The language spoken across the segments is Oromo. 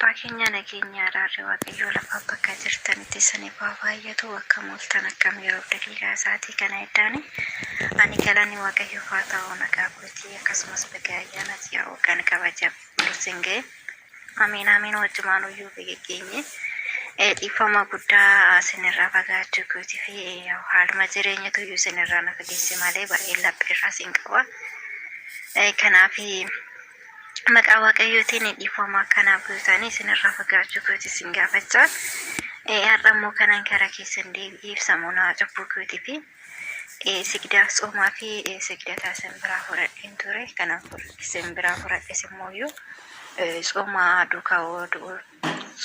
Abbaa keenya nageenya araarri waaqayyoo lafa bakka jirtanitti isiniif haa baay'atu akka mooltan akkam yeroo daqiiqaa isaatii kana eddaani ani galanni waaqayyoof haa ta'u nagaa kootii akkasumas baga ayyaanaas yaa hoogan kabaja dursin ga'e amiin amiin wajjumaan uyyuu beekeenye dhiifama guddaa isinirraa fagaachuu kootii fi haaluma jireenyatu iyyuu isinirraa na fageesse malee baay'ee lapheerraa isin qaba kanaaf maqaa waaqayyootiin dhiifama kanaaf guutanii isinirraa fagaachuu kootii isin gaafachaa har'a immoo kanan karaa keessan deebi'ee ibsamu naa cubbuu kootii fi sigdaa soomaa fi sigdataa isin biraa fudhadheen ture kanaaf isin biraa fudhadhes immooyyuu soomaa duukaa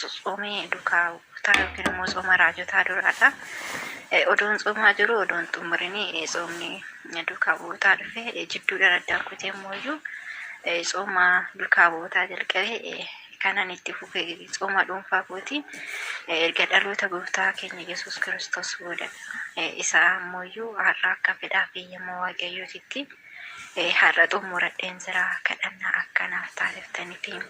soomee duukaa yookiin immoo sooma raajotaa duraadha. Odoon soomaa jiru odoon xumurinii soomni duukaa bu'ootaa dhufe jidduudhaan addaan kutee immooyyuu sooma duukaa bu'ootaa jalqabee kanan itti fufee sooma dhuunfaa kooti erga dhaloota gooftaa keenya Yesuus Kiristoos booda isaa immooyyuu har'a akka fedhaa fi eeyyama waaqayyootitti har'a xumuradheen jira kadhannaa akkanaaf taasiftanii fi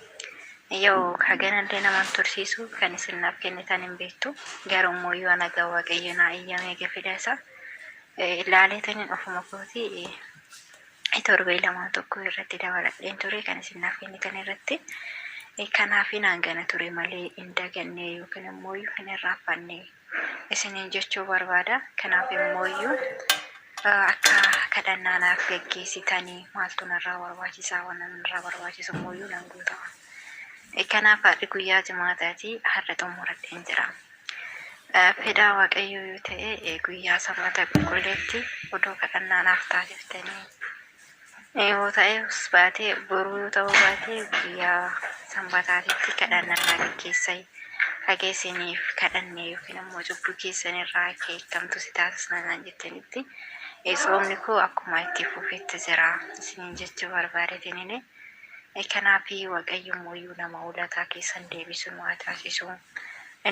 yoo haganallee naman tursiisu kan isin naaf kennitan hin beektu garuu immooyyuu anagaa waaqayyo naa eeyyamee gafedha isaa ilaaleetaniin ofuma kooti torbee lamaan tokko irratti dabaladheen ture kan isin naaf kennitan irratti kanaaf hangana ture malee hin daganne yookiin immooyyuu hin irraanfanne isiniin jechuu barbaada kanaaf immooyyuu akka kadhannaa naaf geggeessitanii maaltu narraa barbaachisaa waan narraa barbaachisu immooyyuu nan guuta kanaaf har'i guyyaa jimaataati har'a xumuradheen jira fedhaa waaqayyoo yoo ta'e guyyaa sanbata qulqulleetti odoo kadhannaa naaf taasiftanii yoo ta'es baatee boruu yoo ta'uu baatee guyyaa sanbataatitti kadhannaa naa geggeessaa hageessiniif kadhannee yookiin immoo cubbuu keessanirraa akka eeggamtu si taasisnaan jettanitti soomni koo akkuma itti fufetti jira isiniin jechuu barbaadeetiniin kanaaf waaqayyo immooyyuu nama ulataa keessan deebisu nu haa taasisu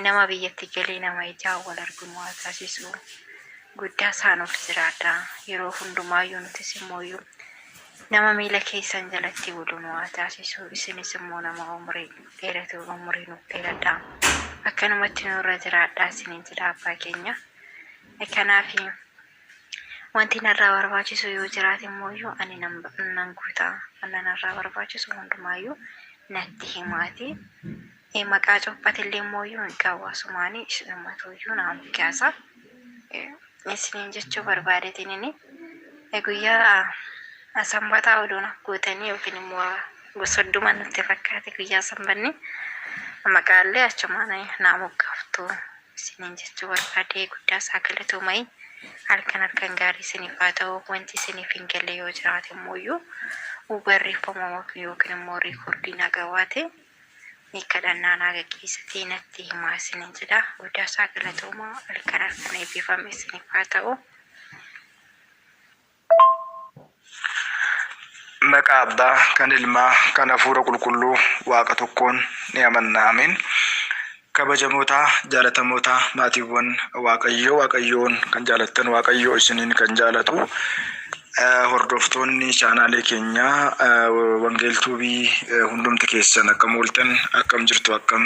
nama biyyatti galee nama ijaa wal argu nu haa taasisu guddaa isaanuuf jiraadha yeroo hundumaayyuu nutis immooyyuu nama miila keessan jalatti bulu nu haa taasisu isinis immoo nama umurii dheeratu umurii nuuf dheeradha akkanumatti nurra jiraadha isiniin jedha abbaa keenya kanaaf wanti narraa barbaachisu yoo jiraate immooyyuu ani nan guuta anna narraa barbaachisu hundumaayyuu natti himaati maqaa cophatillee immooyyuu hin gaawwaasumaanii ishumatuyyuu naan kaasa isiniin jechuu barbaadeetiniin guyyaa sanbataa odoon guutanii yookiin immoo gosodduma nutti fakkaate guyyaa sanbanni maqaallee achumaan naa moggaaftu isiniin jechuu barbaadee guddaa isaa galatoomai halkan gaarii isiniif haa ta'u wanti isiniif hin galle yoo jiraate immooyyuu barreeffama yookiin immoo riikoordii nagawaate kadhannaa naa geggeessitee natti himaa isiniin jedha guddaa isaa galatoomaa halkan eebbifame isiniif haa ta'u. Maqaa abbaa kan ilmaa kan hafuura qulqulluu waaqa tokkoon ni amanna amiin. Kabajamoota jaalatamoota maatiiwwan waaqayyoon kan jaalattan waaqayyoo isiniin kan jaalatu hordoftoonni chaanaalee keenyaa wangeeltuu hundumti keessan akkam ooltan akkam jirtu akkam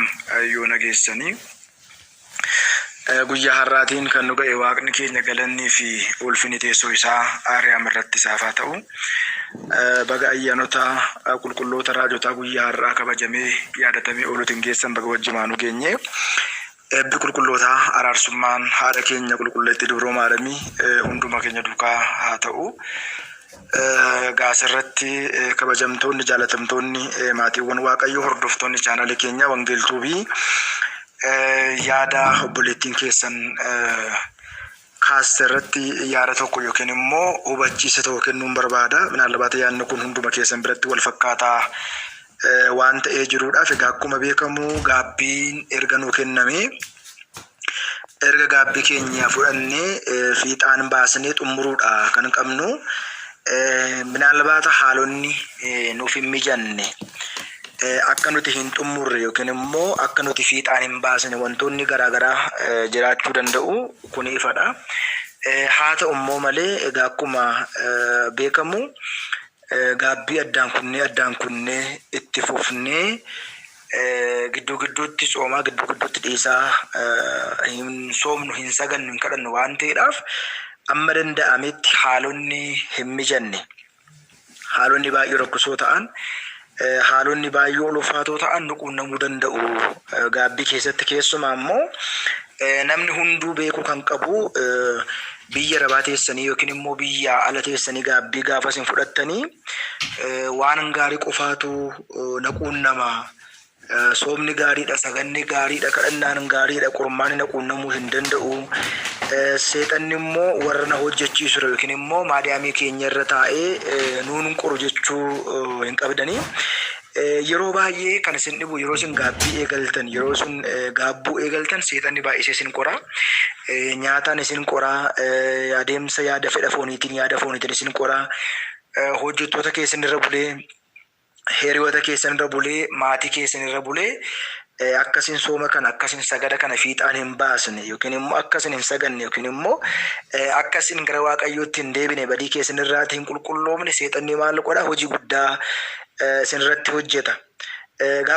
yoo nageessanii guyyaa har'aatiin kan nu ga'e waaqni keenya galannii fi ulfinni teessoo isaa aariyaam irratti isaaf haa ta'u baga ayyaanota qulqulloota raajotaa guyyaa har'aa kabajamee yaadatamee ooluutiin geessan baga wajjimaanuu geenye eebbi qulqulloota araarsummaan haadha keenya qulqulleetti dubroo maaramii hunduma keenya duukaa haa ta'u gaasirratti kabajamtoonni jaalatamtoonni maatiiwwan waaqayyoo hordoftoonni chaanaalee keenyaa wangeeltuu yaada obboleettiin keessan kaasirratti yaada tokko yookiin immoo hubachiisa tokko kennuun barbaada minaalbaata yaadni kun hunduma keessan biratti wal fakkaataa waan ta'ee jiruudhaaf egaa akkuma beekamu gaabbiin erga nuu kenname erga gaabbii keenya fudhannee fiixaan baasnee xumuruudha kan qabnu minaalbaata haalonni nuuf hin mijanne akka nuti hin xumurre yookiin immoo akka nuti fiixaan hin baasne wantoonni garaagaraa jiraachuu danda'u kun ifadha haa ta'u immoo malee egaa akkuma beekamu gaabbii addaan kunnee itti fufnee gidduu gidduutti soomaa gidduu gidduutti dhiisaa hin soomnu hin sagannu hin kadhannu waan ta'eedhaaf amma danda'ametti haalonni hin mijanne haalonni baay'ee rakkisoo ta'an haalonni baay'ee ulfaatoo ta'an nu quunnamuu danda'u gaabbii keessatti keessumaa immoo namni hunduu beekuu kan qabu biyya rabaa teessanii yookiin immoo biyya ala teessanii gaabbii gaafas hin fudhattanii waan gaarii qofaatu na quunnama. Soomni gaariidha, saganni gaariidha, kadhannaan gaariidha, qurmaan na quunnamuu hin danda'u. Seexanni immoo warra na hojjechiisu yookiin immoo maadaamii keenya irra taa'ee nuun qoru jechuu hin qabdanii. Yeroo baay'ee kan isin dhibu yeroo isin gaabbii eegaltan yeroo isin gaabbuu eegaltan seexanni baay'isee isin qora. Nyaataan isin qora, adeemsa yaada fedha fooniitiin isin qora. Hojjettoota keessan irra bulee hiriyoota keessan irra bulee maatii keessan irra bulee akkasiin sooma kana akkasiin sagada kana fiixaan hin baasne yookiin immoo akkasiin hin saganne yookiin immoo akkasiin gara waaqayyootti hin deebine badii keessan irraatti hin qulqulloomne seexanni maal godha hojii guddaa isin irratti hojjeta.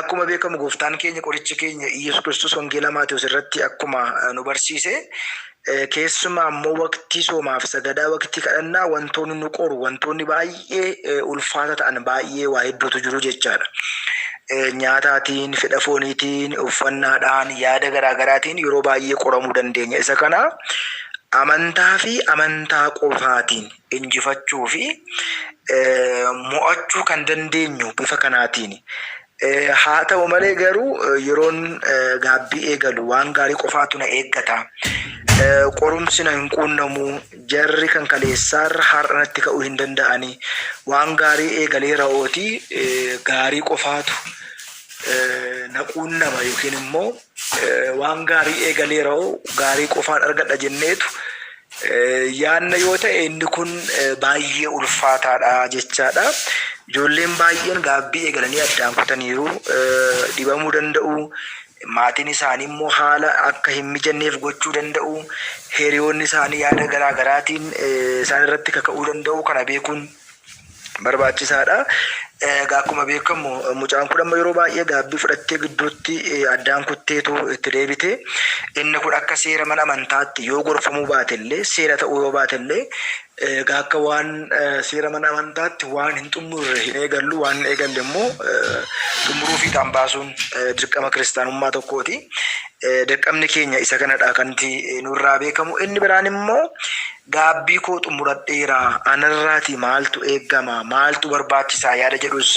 Akkuma beekamu gooftaan keenya qorichi keenya Iyyasuus Kiristoos wangeela Maatewos irratti akkuma nu barsiise keessumaa ammoo waqtii soomaaf sagadaa waqtii kadhannaa wantoonni nu qoru wantoonni baay'ee ulfaata ta'an baay'ee waa hedduutu jiru jechaadha. Nyaataatiin, fedha fooniitiin, uffannaadhaan, yaada garaagaraatiin yeroo baay'ee qoramuu dandeenya. Isa kana amantaa fi amantaa qofaatiin injifachuu fi mo'achuu kan dandeenyu bifa kanaatiin. Haa ta'u malee garuu yeroon gaabbii eegalu waan gaarii qofaatu na eeggata. Qorumsi na hin quunnamu jarri kan kaleessaarra har'anatti ka'uu hin danda'ani. Waan gaarii eegalee raawwati gaarii qofaatu na quunnama yookiin immoo waan gaarii eegalee raawwu gaarii qofaan argadha jenneetu yaanna yoo ta'e inni kun baay'ee ulfaataadha jechaadha. Ijoolleen baay'een gaabbii eegalanii addaan kutaniiru dhibamuu danda'u. Maatiin isaanii immoo haala akka hin mijanneef gochuu danda'u. Hiriyoonni isaanii yaada garaagaraatiin isaan irratti kaka'uu danda'u. Kana beekuun barbaachisaadha. Akkuma beekamu mucaan kun amma yeroo baay'ee gaabbii fudhattee gidduutti addaan kutteetu itti deebite. Inni kun akka seera mana amantaatti yoo gorfamuu baatellee seera ta'uu yoo baatellee akka waan seera mana amantaatti waan hin xumurre hin eegallu waan hin eegalle immoo xumuruu fi baasuun dirqama kiristaanummaa tokkooti. Dirqamni keenya isa kanadha kanti nurraa beekamu. Inni biraan immoo gaabbii koo xumuradheera anarraati maaltu eegama maaltu barbaachisaa yaada jedhus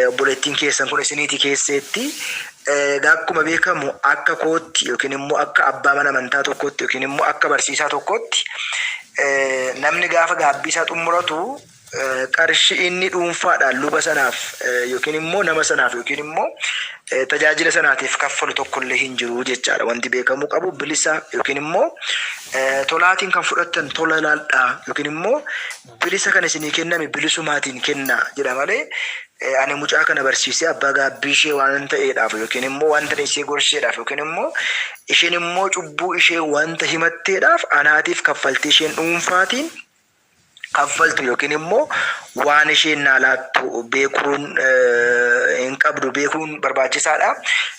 obboleettiin keessan kun isiniiti keesseetti. Akkuma beekamu akka kootti yookiin immoo akka abbaa mana amantaa tokkotti yookiin immoo akka barsiisaa tokkotti namni gaafa gaabbii isaa xumuratu qarshii inni dhuunfaadhaan luba sanaaf yookiin immoo nama sanaaf yookiin immoo tajaajila sanaatiif kaffalu tokkollee hin jiru jechaadha. Wanti beekamuu qabu bilisa yookiin immoo tolaatiin kan fudhattan tola laaldhaa yookiin immoo bilisa kan isinii kenname bilisumaatiin kenna jedha malee ani mucaa kana barsiisee abbaa gaabbii ishee waan ta'eedhaaf yookiin immoo wanta ishee gorsheedhaaf yookiin immoo isheen immoo cubbuu ishee wanta himatteedhaaf anaatiif kaffaltii isheen dhuunfaatiin kaffaltu yookiin immoo waan isheen naalaattu beekuun hin qabdu beekuun barbaachisaadha.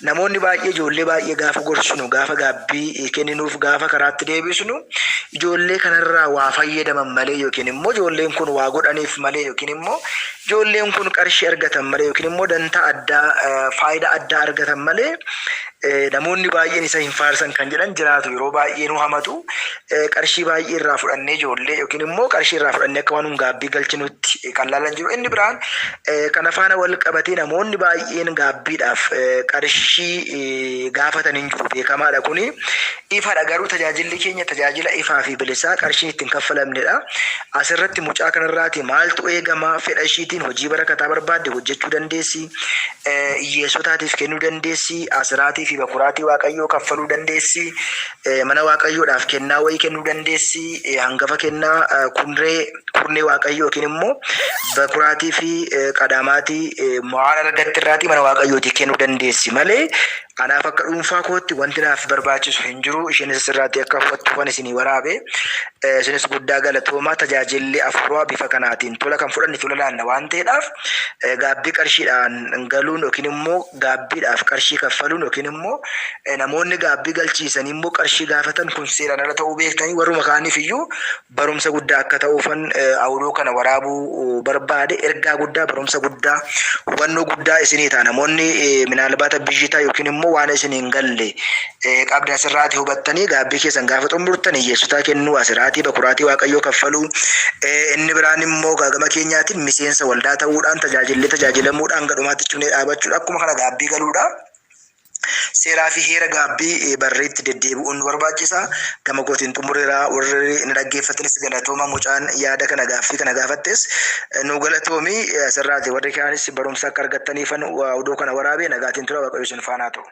Namoonni baay'ee ijoollee baay'ee gaafa gorsinu gaafa gaabbii kenninuuf gaafa karaatti deebisnu ijoollee kanarraa waa fayyadaman malee yookiin immoo ijoolleen kun waa godhaniif malee yookiin immoo ijoolleen kun qarshii argatan malee yookiin immoo dantaa addaa faayidaa addaa argatan malee namoonni baay'een isa hin faarsan kan jedhan jiraatu. Yeroo baay'ee nu hamatu qarshii baay'ee irraa fudhannee ijoollee yookiin immoo qarshii irraa fudhannee akka waan gaabbii galchinutti kan laalan jiru. Inni biraan kana faana wal qabatee namoonni baay'een gaabbiidhaaf qarshii gaafatan hin jiru beekamaadha. Kuni ifaadha garuu tajaajilli keenya tajaajila ifaa fi bilisaa qarshiin ittiin kaffalamnedha. Asirratti mucaa kanarraati maaltu eegama fedha ishiitiin hojii barakataa barbaadde hojjechuu dandeessi. Hiyyeessotaatiif kennuu dandeessi. Asiraatii fi bakuraatii waaqayyoo kaffaluu dandeessi. Mana waaqayyoodhaaf kennaa wayii kennuu dandeessi. Hangafa kennaa kurnee waaqayyoo yookiin immoo bakuraatii fi qadaamaatii waan argattirraatii mana waaqayyootii kennuu dandeessi malee Anaaf akka dhuunfaa kootti wanti naaf barbaachisu hin jiru. Isheenis sirraatti akka hubattu kan isinii waraabe. Isinis guddaa galatoomaa tajaajilli afuuraa bifa kanaatiin tola kan fudhanne tola laanna waan ta'eedhaaf gaabbii qarshiidhaan galuun yookiin immoo gaabbiidhaaf qarshii kaffaluun yookiin immoo namoonni gaabbii galchiisanii immoo qarshii gaafatan kun seeraan ala ta'uu beektanii warruma kaaniif iyyuu barumsa guddaa akka ta'uufan awuroo kana waraabuu barbaade. Ergaa guddaa, barumsa guddaa, hubannoo guddaa isinii ta'a. Namoonni minaalbaata biyyitaa yookiin immoo waan isin hin galle qabdan asirraati hubattanii gaabbii keessan gaafa xumurtan hiyyeessotaa kennuu asirraati bakuraatii waaqayyoo kaffaluu. Inni biraan immoo gama keenyaatiin miseensa waldaa ta'uudhaan tajaajilamuudhaan gadhumaatti cunee dhaabachuudha. Akkuma kana gaabbii galuudha. Seeraa fi heera gaabbii barreetti deddeebi'uun barbaachisa. Gama kootiin xumureera. Warri na dhaggeeffatanis galatooma. Mucaan yaada kana gaaffii kana gaafattes nu galatoomi. Asirraati warri kaanis barumsa akka argattaniifan oduu kana waraabee nagaatiin tura waaqayyo isin faana ta'u.